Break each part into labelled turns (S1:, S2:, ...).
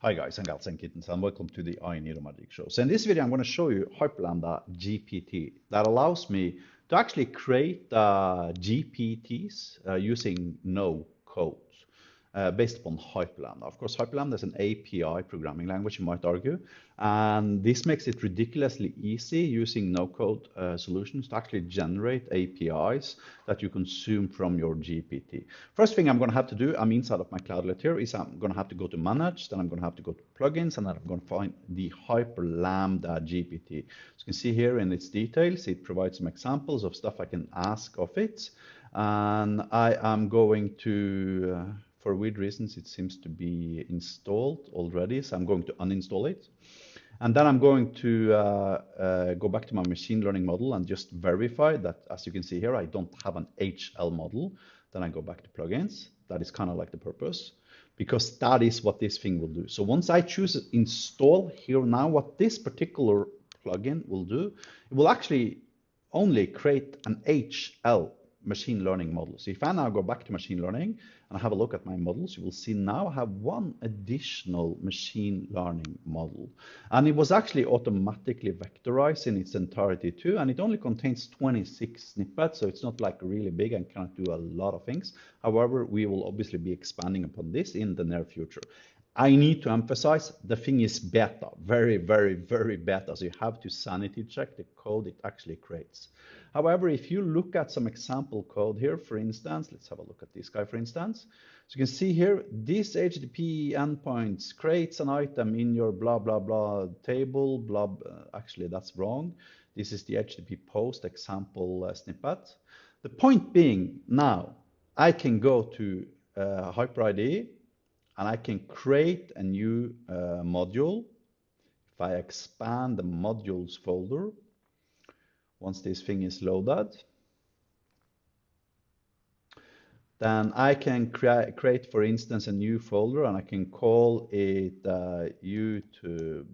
S1: Hi guys and gals and kittens, and welcome to the I Need a Magic show. So in this video I'm going to show you Hyperlambda GPT that allows me to actually create GPTs using no code based upon Hyperlambda. Of course, Hyperlambda is an API programming language, you might argue, and this makes it ridiculously easy using no-code solutions to actually generate APIs that you consume from your GPT. First thing I'm going to have to do, I'm inside of my Cloudlet here, is I'm going to have to go to Manage, then I'm going to have to go to Plugins, and then I'm going to find the Hyperlambda GPT. As you can see here in its details, it provides some examples of stuff I can ask of it, and I am going to for weird reasons, it seems to be installed already, so I'm going to uninstall it. And then I'm going to go back to my machine learning model and just verify that, as you can see here, I don't have an HL model. Then I go back to plugins. That is kind of like the purpose, because that is what this thing will do. So once I choose install here now, what this particular plugin will do, it will actually only create an HL machine learning model. So if I now go back to machine learning and have a look at my models, you will see now I have one additional machine learning model. And it was actually automatically vectorized in its entirety too, and it only contains 26 snippets, so it's not like really big and cannot do a lot of things. However, we will obviously be expanding upon this in the near future. I need to emphasize the thing is beta, very, very, very beta. So you have to sanity check the code it actually creates. However, if you look at some example code here, for instance, let's have a look at this guy, for instance. So you can see here, this HTTP endpoints creates an item in your blah, blah, blah table, blah, actually that's wrong. This is the HTTP post example snippet. The point being now, I can go to HyperID, and I can create a new module. If I expand the modules folder, once this thing is loaded, then I can create, for instance, a new folder, and I can call it YouTube,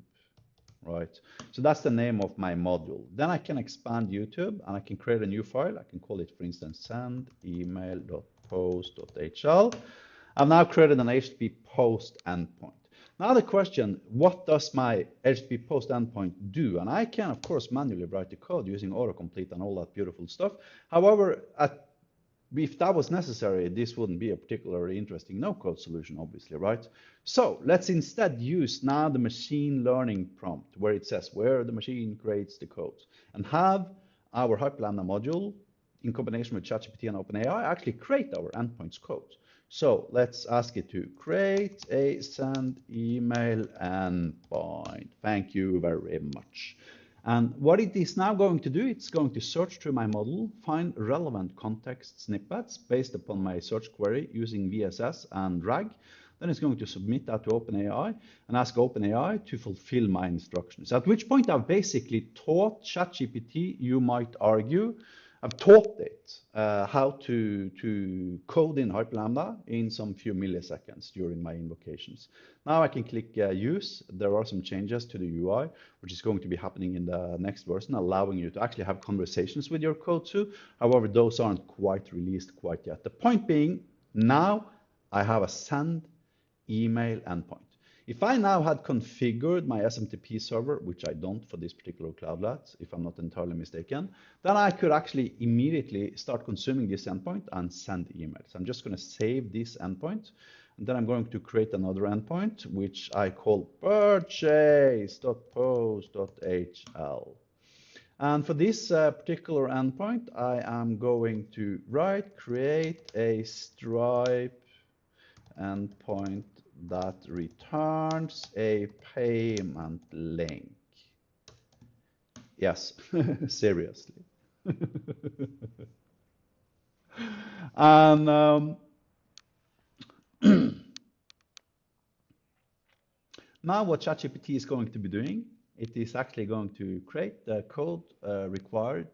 S1: right? So that's the name of my module. Then I can expand YouTube, and I can create a new file. I can call it, for instance, send email.post.hl. I've now created an HTTP post endpoint. Now the question, what does my HTTP post endpoint do? And I can, of course, manually write the code using autocomplete and all that beautiful stuff. However, if that was necessary, this wouldn't be a particularly interesting no-code solution, obviously, right? So let's instead use now the machine learning prompt where it says where the machine creates the code, and have our Hyperlambda module in combination with ChatGPT and OpenAI actually create our endpoints code. So let's ask it to create a send email endpoint. Thank you very much. And what it is now going to do, it's going to search through my model, find relevant context snippets based upon my search query using VSS and RAG. Then it's going to submit that to OpenAI and ask OpenAI to fulfill my instructions. At which point I've basically taught ChatGPT, you might argue, I've taught it how to code in Hyperlambda in some few milliseconds during my invocations. Now I can click use. There are some changes to the UI, which is going to be happening in the next version, allowing you to actually have conversations with your code too. However, those aren't quite released quite yet. The point being, now I have a send email endpoint. If I now had configured my SMTP server, which I don't for this particular cloudlet, if I'm not entirely mistaken, then I could actually immediately start consuming this endpoint and send emails. I'm just going to save this endpoint, and then I'm going to create another endpoint, which I call purchase.post.hl. And for this particular endpoint, I am going to create a Stripe endpoint that returns a payment link. Yes, seriously. And now what ChatGPT is going to be doing, it is actually going to create the code required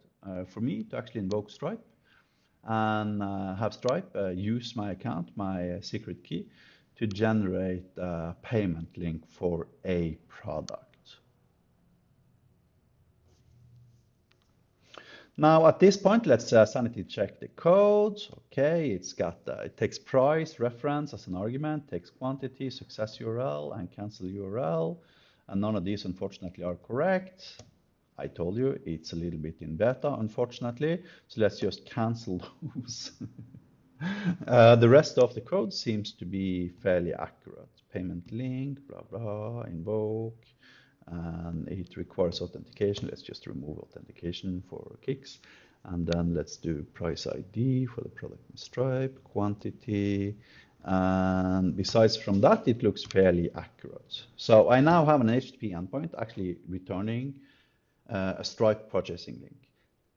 S1: for me to actually invoke Stripe and have Stripe use my account, my secret key, to generate a payment link for a product. Now at this point, let's sanity check the code. Okay, it takes price, reference as an argument, takes quantity, success URL, and cancel URL. And none of these, unfortunately, are correct. I told you it's a little bit in beta, unfortunately. So let's just cancel those. The rest of the code seems to be fairly accurate. Payment link, blah, blah, invoke, and it requires authentication. Let's just remove authentication for kicks. And then let's do price ID for the product in Stripe, quantity. And besides from that, it looks fairly accurate. So I now have an HTTP endpoint actually returning a Stripe purchasing link.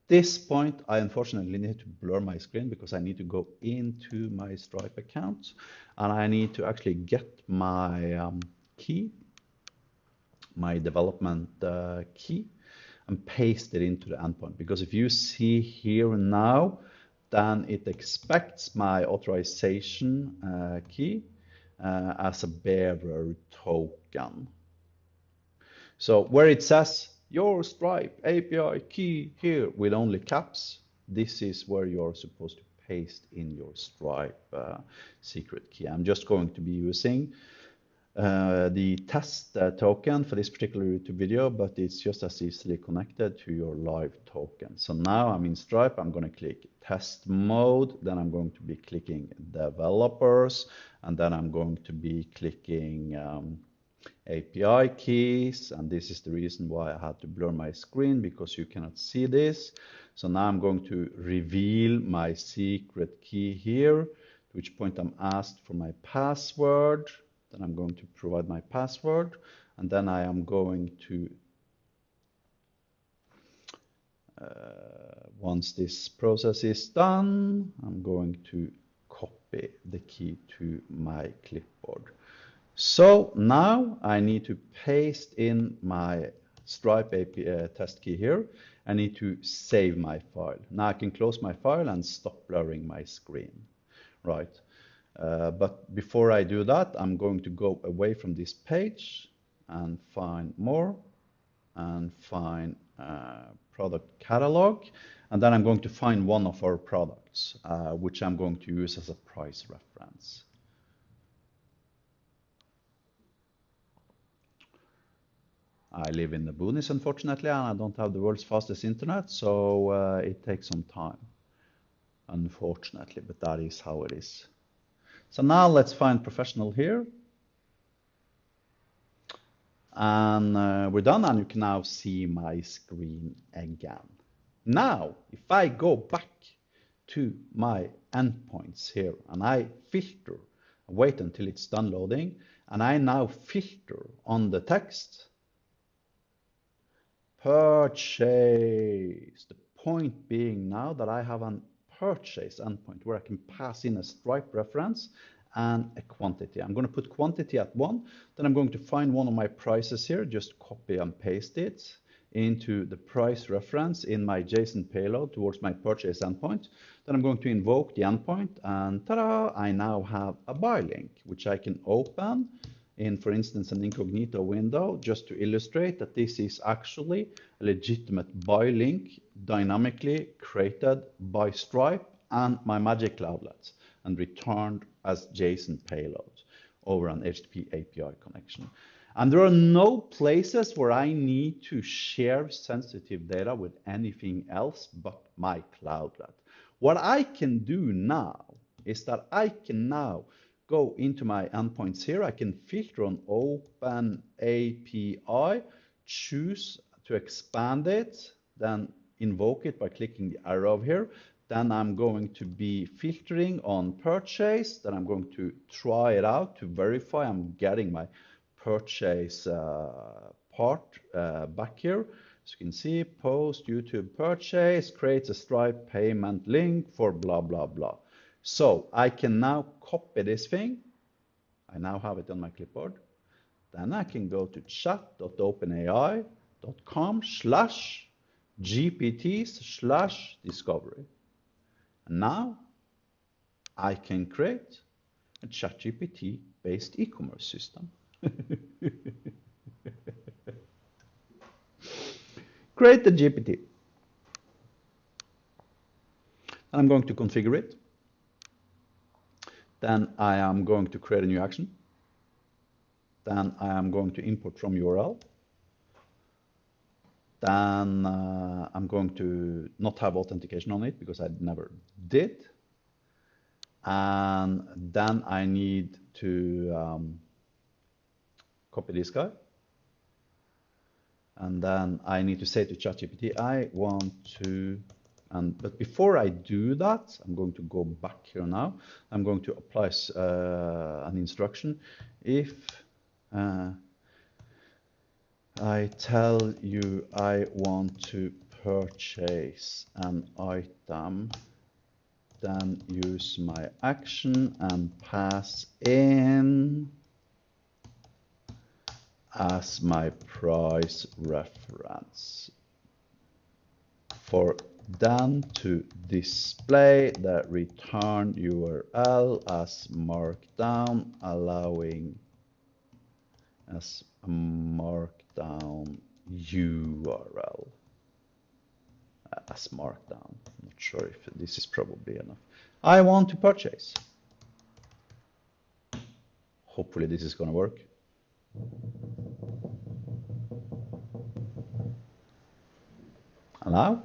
S1: This point, I unfortunately need to blur my screen because I need to go into my Stripe account and I need to actually get my key, my development key, and paste it into the endpoint. Because if you see here now, then it expects my authorization key as a bearer token. So where it says your Stripe API key here with only caps, this is where you're supposed to paste in your Stripe secret key. I'm just going to be using the test token for this particular YouTube video, but it's just as easily connected to your live token. So now I'm in Stripe, I'm going to click test mode, then I'm going to be clicking developers, and then I'm going to be clicking API keys, and this is the reason why I had to blur my screen because you cannot see this. So now I'm going to reveal my secret key here, at which point I'm asked for my password. Then I'm going to provide my password, and then I am going to, once this process is done, I'm going to copy the key to my clipboard. So now I need to paste in my Stripe API test key here. I need to save my file. Now I can close my file and stop blurring my screen, right? But before I do that, I'm going to go away from this page and find more and find product catalog. And then I'm going to find one of our products, which I'm going to use as a price reference. I live in the boonies, unfortunately, and I don't have the world's fastest internet, so it takes some time, unfortunately, but that is how it is. So now let's find professional here. And we're done, and you can now see my screen again. Now, if I go back to my endpoints here, and I filter, wait until it's done loading, and I now filter on the text, purchase. The point being now that I have an purchase endpoint where I can pass in a Stripe reference and a quantity. I'm going to put quantity at 1, then I'm going to find one of my prices here, just copy and paste it into the price reference in my JSON payload towards my purchase endpoint. Then I'm going to invoke the endpoint, and ta-da, I now have a buy link, which I can open in, for instance, an incognito window, just to illustrate that this is actually a legitimate buy link dynamically created by Stripe and my Magic Cloudlet and returned as JSON payload over an HTTP API connection. And there are no places where I need to share sensitive data with anything else but my Cloudlet. What I can do now is that I can now go into my endpoints here. I can filter on OpenAPI, choose to expand it, then invoke it by clicking the arrow here. Then I'm going to be filtering on purchase. Then I'm going to try it out to verify I'm getting my purchase part back here. As you can see, post YouTube purchase creates a Stripe payment link for blah, blah, blah. So I can now copy this thing. I now have it on my clipboard. Then I can go to chat.openai.com/GPTs/discovery. And now I can create a ChatGPT-based e-commerce system. Create the GPT. I'm going to configure it. Then I am going to create a new action. Then I am going to import from URL. Then I'm going to not have authentication on it because I never did. And then I need to copy this guy. And then I need to say to ChatGPT, I want to, but before I do that, I'm going to go back here now. I'm going to apply an instruction. If I tell you I want to purchase an item, then use my action and pass in as my price reference for then to display the return URL as markdown, allowing as a markdown URL as markdown. I'm not sure if this is probably enough. I want to purchase. Hopefully this is going to work. Allow.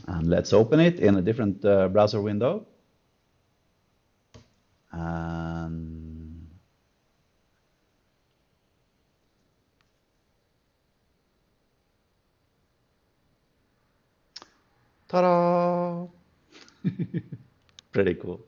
S1: And let's open it in a different browser window. And ta-da! Pretty cool.